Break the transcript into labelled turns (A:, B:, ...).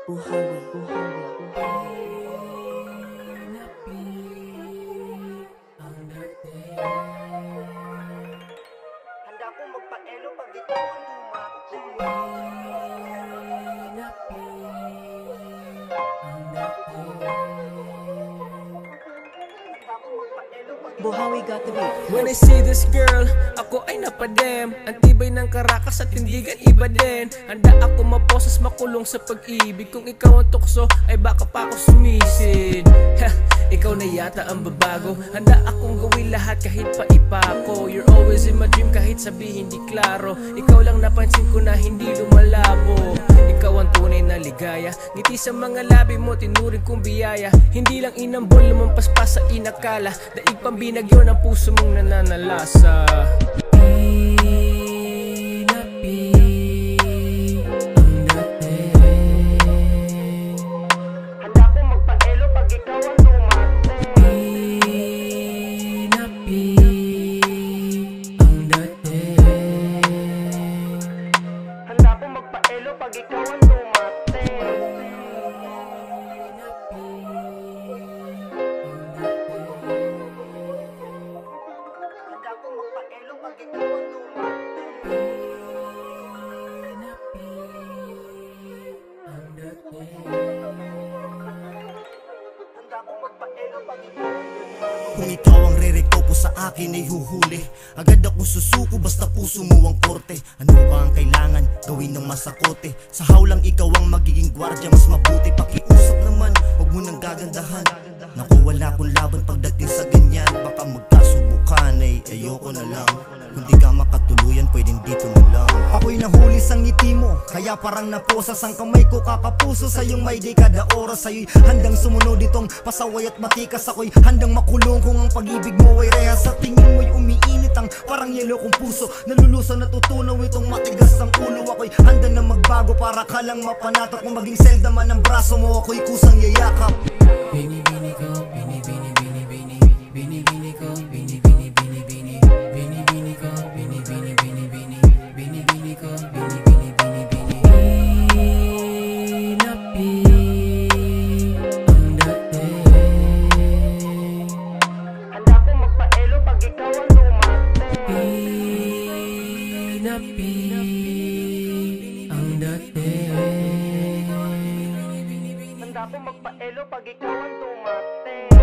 A: Buhawi, buhawi,
B: handa ko magpaelo pag ikaw ang
A: Buhawi got the beat.
C: When I see this girl, ako ay napadem. Ang tibay ng karakas at tindigan iba din. Handa ako maposes makulong sa pag-ibig. Kung ikaw ang tukso, ay baka pa ako sumisid. Ikaw na yata ang babago. Handa akong gawin lahat kahit pa ipako. You're always in my dream kahit sabihin di klaro. Ikaw lang napansin ko na hindi lumalabo. Ikaw ang tunay na ligaya. Ngiti sa mga labi mo, tinuring kong biyaya. Hindi lang inambol, lumampas pa sa inakala. Daig pang binagyo ng puso mong nananalasa.
D: Kung ikaw ang re-recopo sa akin ay huhuli. Agad ako susuko basta puso mo ang korte. Ano ba ang kailangan gawin ng masakote? Sa hawlang ikaw ang magiging gwardya. Mas mabuti pakiusap naman, huwag mo nang gagandahan. Naku, wala kong laban pagdating sa ganyan. Baka magkasubukan ay ayoko na lang. Kung di ka makatuluyan pwedeng dito na lang. Ako'y nahuli sa ngiti mo, kaya parang naposas ang kamay ko kakapuso. Sa iyong may dekada oras, sa'yo'y handang sumunod itong pasaway at matikas. Ako'y handang makulong kung ang pag-ibig mo ay rehas. Sa tingin mo'y umiinit ang parang yelo kong puso. Nalulusaw natutunaw itong matigas ang ulo. Ako'y handa na magbago para ka lang mapanatak. Kung maging selda man ang braso mo, ako'y kusang yayakap.
C: Bini-bini ko, bini-bini-bini-bini. Bini-bini ko, bini-bini-bini-bini. Bini-bini ko, bini-bini-bini-bini. Bini-bini ko, bini-bini-bini-bini. Pinapi ang dating.
B: handa ko magpaelo pag ikaw ang dumating.
C: Pinapi ang dating.
B: Handa ko magpaelo pag ikaw ang dumating.